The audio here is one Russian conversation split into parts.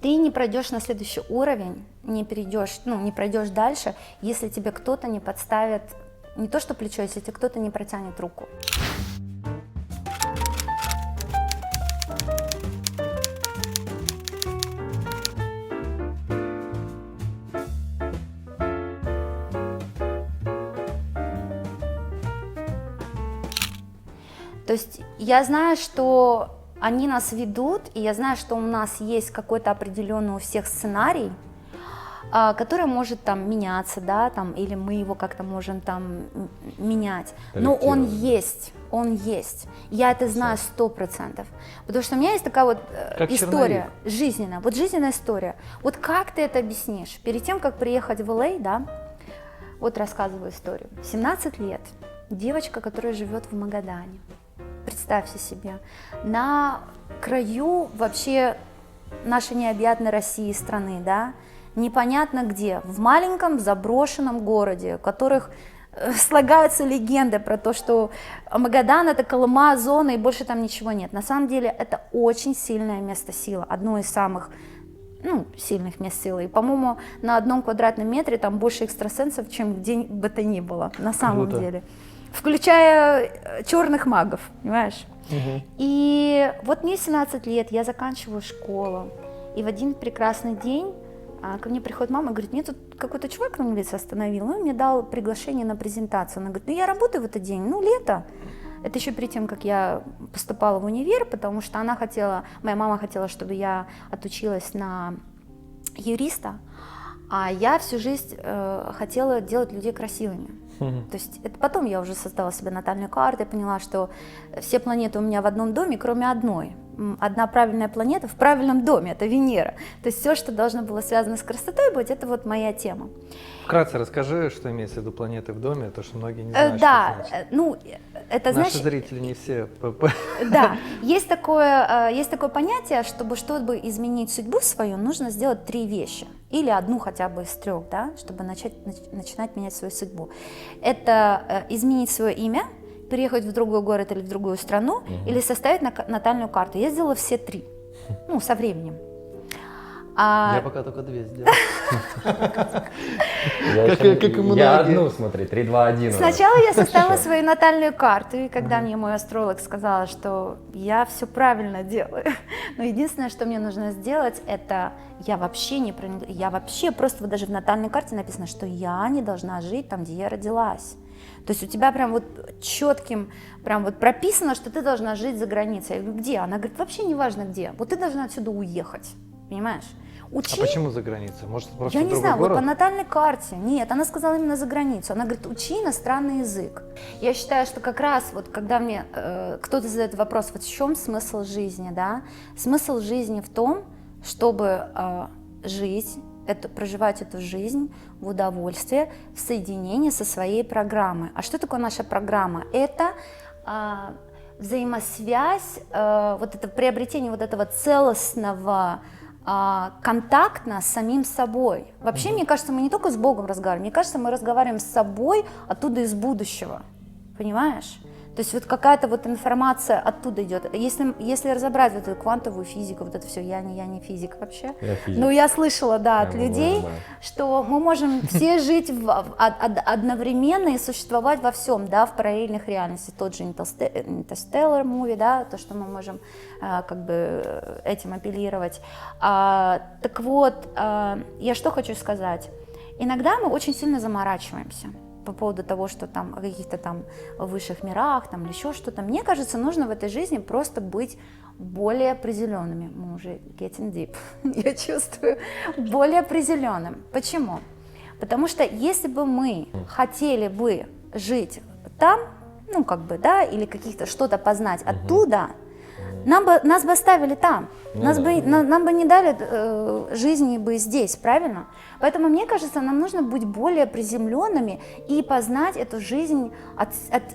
Ты не пройдешь на следующий уровень, не перейдешь, ну, не пройдешь дальше, если тебе кто-то не подставит, не то что плечо, если тебе кто-то не протянет руку. То есть я знаю, что они нас ведут, и я знаю, что у нас есть какой-то определенный у всех сценарий, который может там меняться, да, там, или мы его как-то можем там менять. Но он есть. Я это знаю 100%. Потому что у меня есть такая вот история жизненная, вот жизненная история. Вот как ты это объяснишь? Перед тем, как приехать в Л.А., да, вот рассказываю историю. 17 лет, девочка, которая живет в Магадане. Представьте себе, на краю вообще нашей необъятной России страны, да, непонятно где, в маленьком заброшенном городе, в которых слагаются легенды про то, что Магадан — это Колыма, зона, и больше там ничего нет. На самом деле это очень сильное место силы, одно из самых сильных мест силы. И, по-моему, на 1 квадратном метре там больше экстрасенсов, чем где бы то ни было, на самом деле. Включая черных магов, понимаешь? И вот мне 17 лет, я заканчиваю школу, и в один прекрасный день ко мне приходит мама и говорит: мне тут какой-то чувак на улице остановил, и он мне дал приглашение на презентацию. Она говорит: ну я работаю в этот день, лето. Это еще перед тем, как я поступала в универ, потому что моя мама хотела, чтобы я отучилась на юриста, а я всю жизнь хотела делать людей красивыми. То есть это потом я уже создала себе натальную карту и поняла, что все планеты у меня в одном доме, кроме одной. Одна правильная планета в правильном доме, это Венера. То есть все, что должно было связано с красотой быть, это вот моя тема. Вкратце расскажи, что имеется в виду планеты в доме, то что многие не знают, да, что это значит. Это Наши значит, зрители не все. Да, есть такое понятие, чтобы изменить судьбу свою, нужно сделать 3 вещи. Или одну хотя бы из 3, да, чтобы начинать менять свою судьбу. Это изменить свое имя, переехать в другой город или в другую страну, или составить натальную карту. Я сделала все 3, со временем. Я пока только 2 сделал. Я одну, смотри, 3, 2, 1. Сначала я составила свою натальную карту, и когда мне мой астролог сказала, что я все правильно делаю, но единственное, что мне нужно сделать, это я вообще просто вот даже в натальной карте написано, что я не должна жить там, где я родилась. То есть у тебя прям вот четким, прям вот прописано, что ты должна жить за границей. Я говорю: где? Она говорит: вообще не важно где, вот ты должна отсюда уехать, понимаешь? А почему за границей? Может, просто я в не другой знаю, город? вот по натальной карте. Нет, она сказала именно за границу. Она говорит: учи иностранный язык. Я считаю, что как раз вот когда мне кто-то задает вопрос, вот в чем смысл жизни, да? Смысл жизни в том, чтобы проживать эту жизнь в удовольствии, в соединении со своей программой. А что такое наша программа? Это взаимосвязь, вот это приобретение вот этого целостного контактно с самим собой. Вообще, мне кажется, мы не только с Богом разговариваем, мне кажется, мы разговариваем с собой оттуда из будущего, понимаешь? То есть вот какая-то вот информация оттуда идет. Если разобрать вот эту квантовую физику, вот это все, я не физик вообще, но я слышала, да, от людей, что мы можем все жить одновременно и существовать во всем, да, в параллельных реальностях. Тот же Interstellar movie, да, то, что мы можем как бы этим апеллировать. Так вот, я что хочу сказать. Иногда мы очень сильно заморачиваемся по поводу того, что там о каких-то там высших мирах там, или еще что-то. Мне кажется, нужно в этой жизни просто быть более определенными. Мы уже getting deep, я чувствую, более определенным. Почему? Потому что если бы мы хотели бы жить там, или каких-то что-то познать оттуда, нас бы оставили там, нам бы не дали жизни бы здесь, правильно? Поэтому, мне кажется, нам нужно быть более приземленными и познать эту жизнь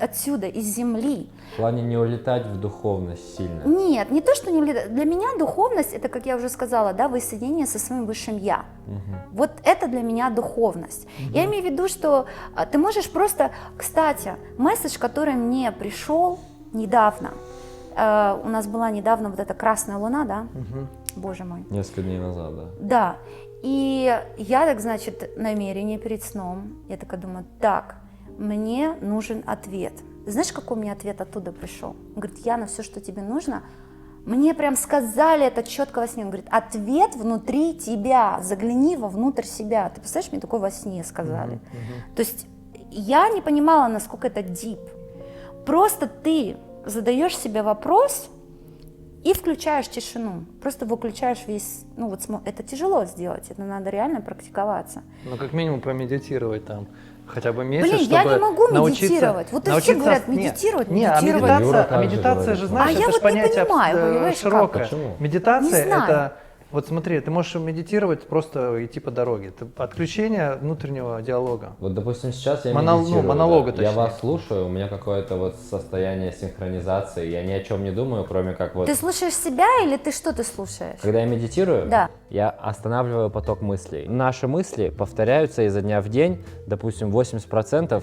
отсюда, из земли. В плане не улетать в духовность сильно? Нет, не то, что не улетать. Для меня духовность, это, как я уже сказала, да, воссоединение со своим высшим «я». Вот это для меня духовность. Я имею в виду, что ты можешь просто... Кстати, месседж, который мне пришел недавно, у нас была недавно вот эта красная луна, да? боже мой. Несколько дней назад, да. Да, и я так, значит, намерение перед сном, я такая думаю, так, мне нужен ответ. Знаешь, какой у меня ответ оттуда пришел? Он говорит, Яна, все, что тебе нужно, мне прям сказали это четко во сне. Он говорит, ответ внутри тебя, загляни вовнутрь себя. Ты представляешь, мне такое во сне сказали. То есть я не понимала, насколько это дип. Просто ты задаешь себе вопрос и включаешь тишину. Просто выключаешь весь, ну вот это тяжело сделать, это надо реально практиковаться. Ну, как минимум помедитировать там хотя бы месяц, Блин, чтобы я не могу научиться, медитировать. Вот и все говорят, медитировать, медитировать. Медитация же, знаешь, А это я же вот не понятие понимаю, понимаешь, как? широкое. Почему? Медитация Не знаю. это, вот смотри, ты можешь медитировать, просто идти по дороге. Это отключение внутреннего диалога. Вот, допустим, сейчас я Монолога, медитирую, монолога, да. Я точнее. вас слушаю, у меня какое-то вот состояние синхронизации, я ни о чем не думаю, кроме как вот... Ты слушаешь себя или ты что ты слушаешь? Когда я медитирую, Да. я останавливаю поток мыслей. Наши мысли повторяются изо дня в день, допустим, 80%.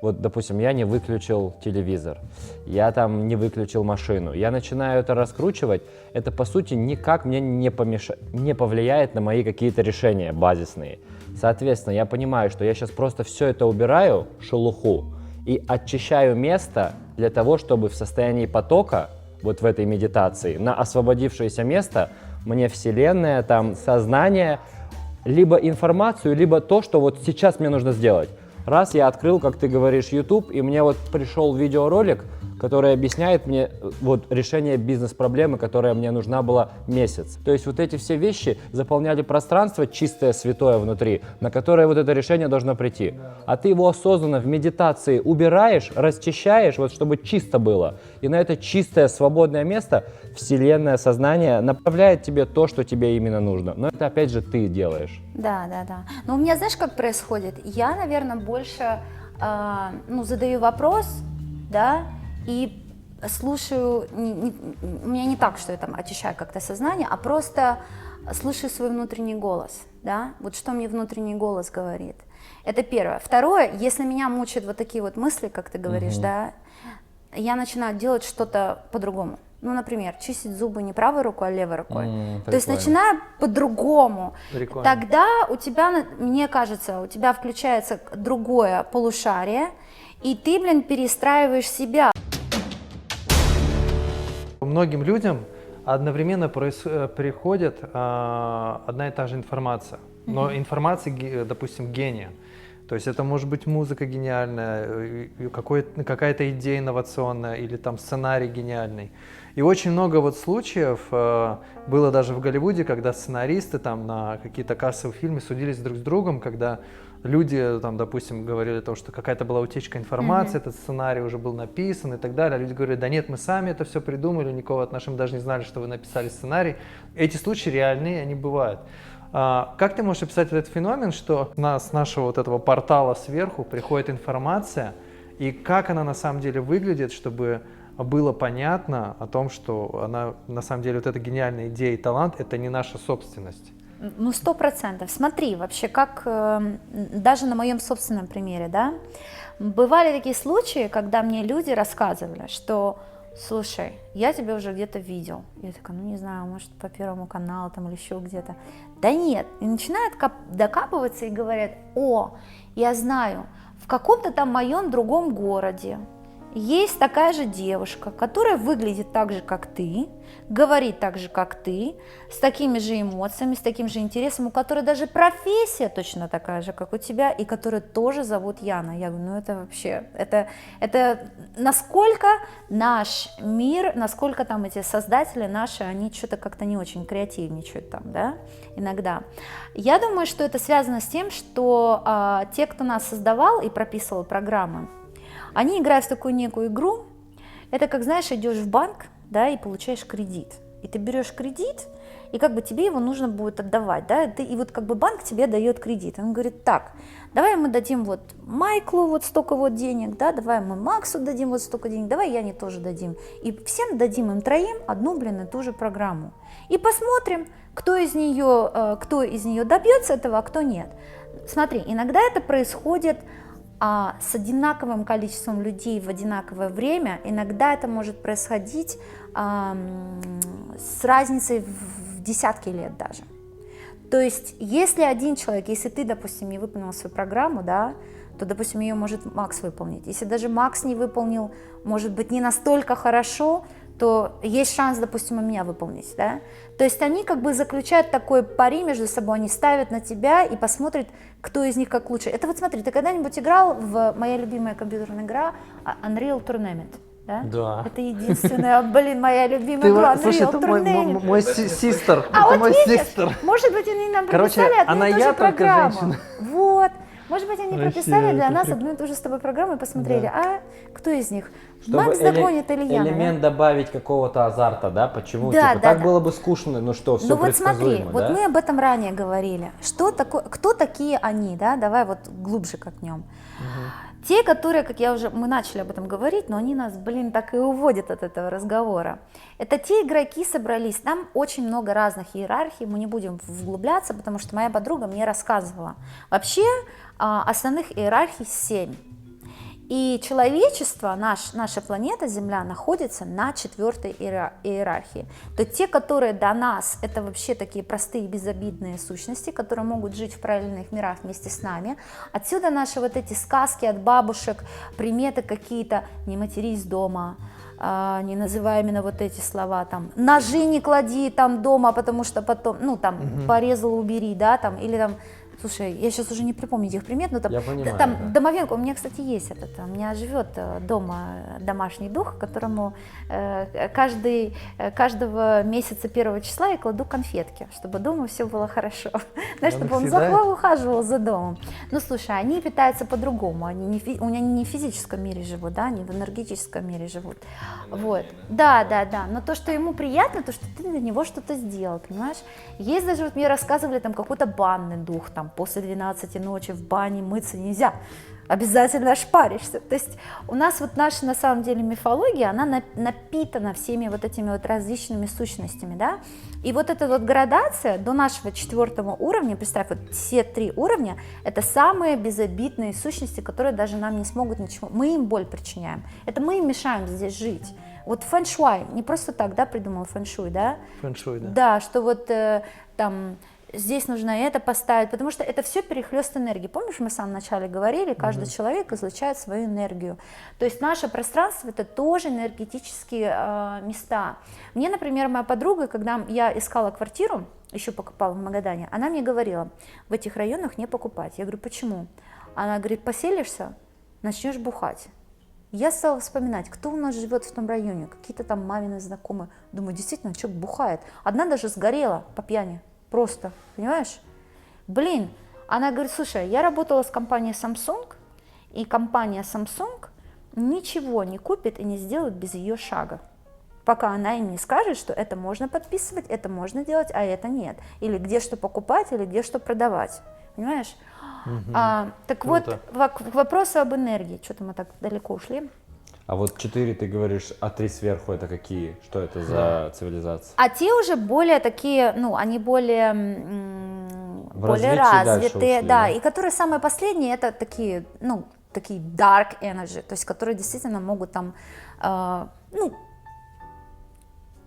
Вот, допустим, я не выключил телевизор, я там не выключил машину. Я начинаю это раскручивать, это, по сути, никак мне не повлияет на мои какие-то решения базисные. Соответственно, я понимаю, что я сейчас просто все это убираю, шелуху, и очищаю место для того, чтобы в состоянии потока, вот в этой медитации, на освободившееся место, мне Вселенная, там, сознание, либо информацию, либо то, что вот сейчас мне нужно сделать. Раз я открыл, как ты говоришь, YouTube, и мне вот пришел видеоролик, который объясняет мне вот решение бизнес-проблемы, которая мне нужна была месяц. То есть вот эти все вещи заполняли пространство чистое, святое внутри, на которое вот это решение должно прийти. А ты его осознанно в медитации убираешь, расчищаешь, вот чтобы чисто было. И на это чистое, свободное место Вселенная, сознание направляет тебе то, что тебе именно нужно. Но это опять же ты делаешь. Да. Но у меня, знаешь, как происходит? Я, наверное, больше задаю вопрос, да, и слушаю, у меня не так, что я там очищаю как-то сознание, а просто слушаю свой внутренний голос, да, вот что мне внутренний голос говорит. Это первое. Второе, если меня мучают вот такие вот мысли, как ты говоришь, да, я начинаю делать что-то по-другому. Ну, например, чистить зубы не правой рукой, а левой рукой. То есть начинаю по-другому. Прикольно. Тогда у тебя, мне кажется, у тебя включается другое полушарие, и ты, перестраиваешь себя. Многим людям одновременно приходит одна и та же информация, но информация, допустим, гения. То есть это может быть музыка гениальная, какая-то идея инновационная или там сценарий гениальный. И очень много вот случаев было даже в Голливуде, когда сценаристы там на какие-то кассовые фильмы судились друг с другом, когда люди там, допустим, говорили то, что какая-то была утечка информации, этот сценарий уже был написан и так далее. А люди говорили, да нет, мы сами это все придумали, никакого отношения, даже не знали, что вы написали сценарий. Эти случаи реальные, они бывают. Как ты можешь описать этот феномен, что с нашего вот этого портала сверху приходит информация, и как она на самом деле выглядит, чтобы было понятно о том, что она на самом деле вот эта гениальная идея и талант — это не наша собственность? Ну, 100%. Смотри, вообще, как даже на моем собственном примере, да, бывали такие случаи, когда мне люди рассказывали, что, слушай, я тебя уже где-то видел. Я такая, ну не знаю, может по Первому каналу там или еще где-то. Да нет. И начинают докапываться и говорят, о, я знаю, в каком-то там моем другом городе есть такая же девушка, которая выглядит так же, как ты, говорит так же, как ты, с такими же эмоциями, с таким же интересом, у которой даже профессия точно такая же, как у тебя, и которую тоже зовут Яна. Я говорю, ну это вообще, это насколько наш мир, насколько там эти создатели наши, они что-то как-то не очень креативничают там, да, иногда. Я думаю, что это связано с тем, что те, кто нас создавал и прописывал программы, они играют в такую некую игру. Это как, знаешь, идешь в банк, да, и получаешь кредит. И ты берешь кредит, и как бы тебе его нужно будет отдавать, да, и вот как бы банк тебе дает кредит. Он говорит, так, давай мы дадим вот Майклу вот столько вот денег, да, давай мы Максу дадим вот столько денег, давай Яне тоже дадим. И всем дадим им троим одну, и ту же программу. И посмотрим, кто из нее добьется этого, а кто нет. Смотри, иногда это происходит с одинаковым количеством людей в одинаковое время, иногда это может происходить с разницей в десятки лет даже. То есть, если один человек, если ты, допустим, не выполнил свою программу, да, то, допустим, ее может Макс выполнить. Если даже Макс не выполнил, может быть, не настолько хорошо, то есть шанс, допустим, у меня выполнить, да. То есть они как бы заключают такой пари между собой, они ставят на тебя и посмотрят, кто из них как лучше. Это вот смотри, ты когда-нибудь играл в моя любимая компьютерная игра Unreal Tournament? Да? Да. Это единственная, моя любимая игра Unreal Слушай, это Tournament. мой систер. А Это вот мой видишь, систер. может быть, они нам Короче, прописали одну она и ту я же только программу. женщина. Вот. Может быть, они Вообще, прописали для это нас одну и ту же с тобой программу и посмотрели, Да. кто из них? Чтобы Макс догонит или я? элемент добавить какого-то азарта, да? Почему? Да, Типа, да, так да. было бы скучно, ну что, все Ну вот смотри, предсказуемо, вот да? мы об этом ранее говорили. Что такое, кто такие они, да? Давай вот глубже копнем. Те, которые, мы начали об этом говорить, но они нас, так и уводят от этого разговора. Это те игроки собрались, там очень много разных иерархий, мы не будем вглубляться, потому что моя подруга мне рассказывала. Вообще основных иерархий 7. И человечество, наша планета Земля, находится на 4-й иерархии. То те, которые до нас, это вообще такие простые безобидные сущности, которые могут жить в параллельных мирах вместе с нами. Отсюда наши вот эти сказки от бабушек, приметы какие-то: не матерись дома, не называя именно вот эти слова, там, ножи не клади там дома, потому что потом, порезал, убери, да, там, или там. Слушай, я сейчас уже не припомню этих примет, но там, Я понимаю, там да. домовенка, у меня, кстати, есть у меня живет дома домашний дух, которому каждого месяца 1 числа я кладу конфетки, чтобы дома все было хорошо, знаешь, чтобы он ухаживал за домом. Ну, слушай, они питаются по-другому, они не в физическом мире живут, да, они в энергетическом мире живут, вот, да, но то, что ему приятно, то, что ты для него что-то сделал, понимаешь, есть даже, вот мне рассказывали, там, какой-то банный дух, там, после 12 ночи в бане мыться нельзя, обязательно ошпаришься. То есть у нас вот наша, на самом деле, мифология, она напитана всеми вот этими вот различными сущностями, да, и вот эта вот градация до нашего 4-го уровня, представь, вот все 3 уровня, это самые безобидные сущности, которые даже нам не смогут ничего, мы им боль причиняем, это мы им мешаем здесь жить. Вот фэн-шуй, не просто так, да, придумал фэн-шуй, да? Фэн-шуй, да. Да, что вот там здесь нужно это поставить, потому что это все перехлёст энергии. Помнишь, мы в самом начале говорили, каждый человек излучает свою энергию. То есть наше пространство — это тоже энергетические места. Мне, например, моя подруга, когда я искала квартиру, еще покупала в Магадане, она мне говорила: в этих районах не покупать. Я говорю: почему? Она говорит: поселишься, начнешь бухать. Я стала вспоминать, кто у нас живет в том районе, какие-то там мамины знакомые. Думаю, действительно, человек бухает. Одна даже сгорела по пьяни. Просто, понимаешь? Блин, она говорит: слушай, я работала с компанией Samsung, и компания Samsung ничего не купит и не сделает без ее шага, пока она им не скажет, что это можно подписывать, это можно делать, а это нет. Или где что покупать, или где что продавать. Понимаешь? Так Круто. вот, к вопросу об энергии. Что-то мы так далеко ушли. А вот 4 ты говоришь, а 3 сверху это какие? Что это за цивилизация? А те уже более такие, они более развитии дальше развитые, ушли, да, да? и которые самые последние, это такие, такие dark energy, то есть которые действительно могут там,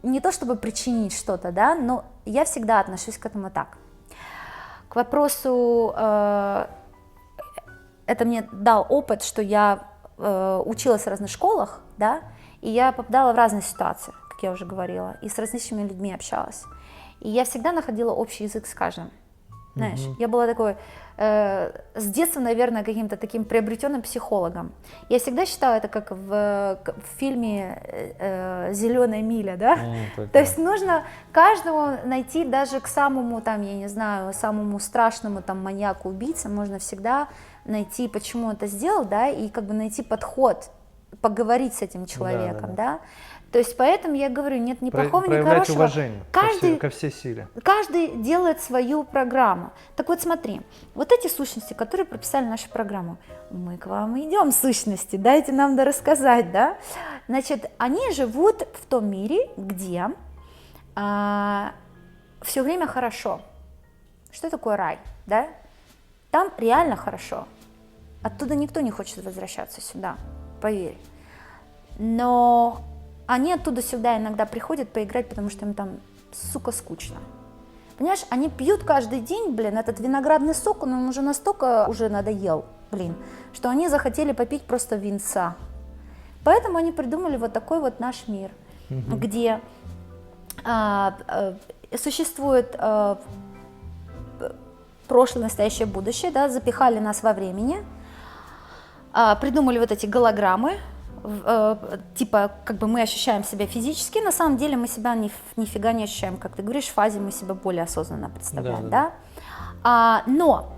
не то чтобы причинить что-то, да, но я всегда отношусь к этому так. К вопросу, это мне дал опыт, что я училась в разных школах, да, и я попадала в разные ситуации, как я уже говорила, и с различными людьми общалась. И я всегда находила общий язык с каждым. Знаешь, я была такой, с детства, наверное, каким-то таким приобретенным психологом. Я всегда считала это как в фильме «Зеленая миля», да? То есть нужно каждому найти, даже к самому, там, я не знаю, самому страшному там маньяку, убийце, можно всегда найти, почему он это сделал, да, и как бы найти подход, поговорить с этим человеком, да. То есть поэтому я говорю, нет ни плохого, ни проявлять хорошего. уважение ко всей силе. Каждый делает свою программу. Так вот смотри, вот эти сущности, которые прописали нашу программу, мы к вам идем, сущности, дайте нам рассказать, да. Значит, они живут в том мире, где все время хорошо. Что такое рай, да? Там реально хорошо. Оттуда никто не хочет возвращаться сюда, поверь. Но они оттуда сюда иногда приходят поиграть, потому что им там, сука, скучно. Понимаешь, они пьют каждый день, блин, этот виноградный сок, он им уже настолько уже надоел, блин, что они захотели попить просто винца. Поэтому они придумали вот такой вот наш мир, где существует прошлое, настоящее, будущее, да, запихали нас во времени, придумали вот эти голограммы, типа, как бы мы ощущаем себя физически, на самом деле мы себя нифига не ощущаем, как ты говоришь, в фазе мы себя более осознанно представляем, да? Но,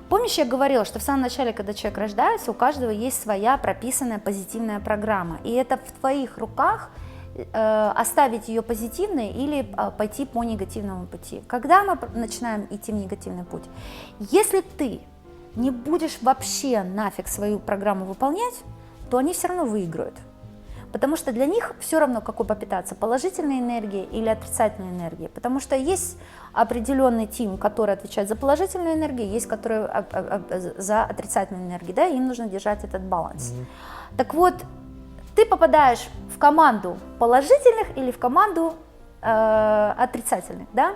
помнишь, я говорила, что в самом начале, когда человек рождается, у каждого есть своя прописанная позитивная программа, и это в твоих руках оставить ее позитивной или пойти по негативному пути. Когда мы начинаем идти в негативный путь? Если ты не будешь вообще нафиг свою программу выполнять, то они все равно выиграют. Потому что для них все равно, какой попитаться, положительной энергией или отрицательной энергией. Потому что есть определенный тим, который отвечает за положительную энергию, есть который за отрицательную энергию, да, и им нужно держать этот баланс. Так вот, ты попадаешь в команду положительных или в команду отрицательных, да?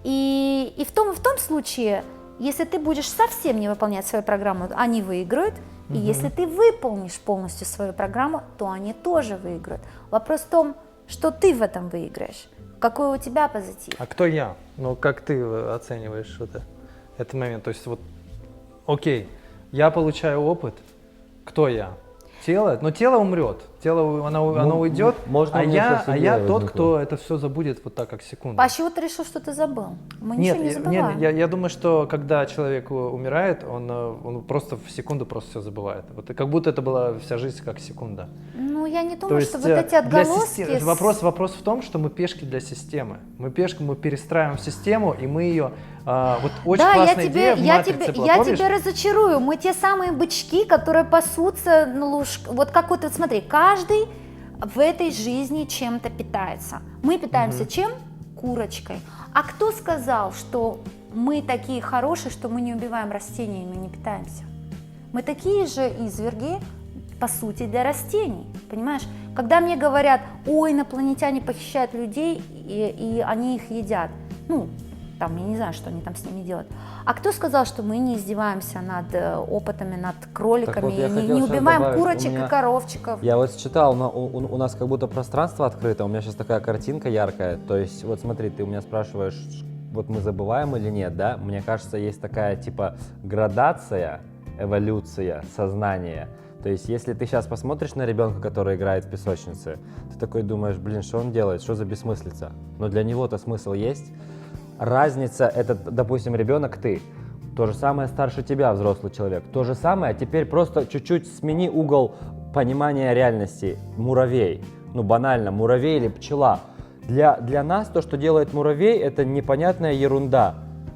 И в том случае, если ты будешь совсем не выполнять свою программу, они выиграют. И если ты выполнишь полностью свою программу, то они тоже выиграют. Вопрос в том, что ты в этом выиграешь, какой у тебя позитив. А кто я? Ну, как ты оцениваешь этот момент? То есть вот, окей, я получаю опыт, кто я? Тело? Но тело умрет, тело, оно уйдет, можно а я тот, возникло. кто это все забудет вот так, как секунду. А с чего ты решил, что ты забыл? Мы ничего не забываем. Нет, я думаю, что когда человек умирает, он просто в секунду просто все забывает. Вот, как будто это была вся жизнь как секунда. Ну, я не То думаю, есть, что вот эти отголоски... Вопрос в том, что мы пешки для системы. Мы перестраиваем систему, и мы ее... вот очень классная идея в «Матрице» была, я помнишь? тебя разочарую. Мы те самые бычки, которые пасутся, вот как вот, смотри, каждый в этой жизни чем-то питается. Мы питаемся чем? Курочкой. А кто сказал, что мы такие хорошие, что мы не убиваем растения и мы не питаемся? Мы такие же изверги, по сути, для растений, понимаешь? Когда мне говорят, ой, инопланетяне похищают людей, и они их едят, ну, там, я не знаю, что они там с ними делают. А кто сказал, что мы не издеваемся над опытами, над кроликами, Так вот, и не убиваем добавить, курочек у меня- и коровчиков? Я вот читал, но у нас как будто пространство открыто, у меня сейчас такая картинка яркая, то есть вот смотри, ты у меня спрашиваешь, вот мы забываем или нет, да? Мне кажется, есть такая типа градация, эволюция сознания. То есть если ты сейчас посмотришь на ребенка, который играет в песочнице, ты такой думаешь, блин, что он делает, что за бессмыслица? Но для него-то смысл есть. Разница, это, допустим, ребенок ты. То же самое старше тебя, взрослый человек. То же самое, а теперь просто чуть-чуть смени угол понимания реальности. Муравей. Ну, банально, муравей или пчела. Для нас то, что делает муравей, это непонятная ерунда.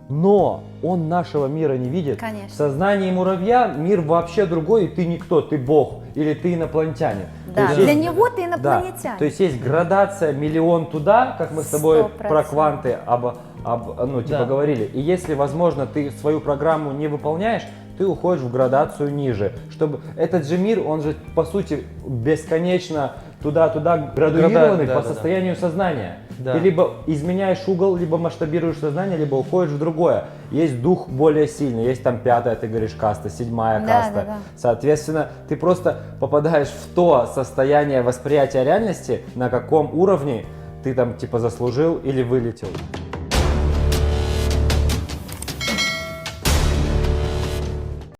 Но он нашего мира не видит. Конечно. В сознании муравья мир вообще другой, и ты никто, ты бог или ты инопланетянин. Да, То есть для есть- него ты Да, инопланетянин. то есть есть градация миллион туда, как мы с тобой 100%. про кванты Да. говорили. И если, возможно, ты свою программу не выполняешь, ты уходишь в градацию ниже. Чтобы этот же мир, он же по сути бесконечно туда-туда градуированный Да, по да, состоянию сознания. Да. Ты либо изменяешь угол, либо масштабируешь сознание, либо уходишь в другое. Есть дух более сильный, есть там 5-я, ты говоришь, каста, 7-я Да, каста. да, да. Соответственно, ты просто попадаешь в то состояние восприятия реальности, на каком уровне ты там типа заслужил или вылетел.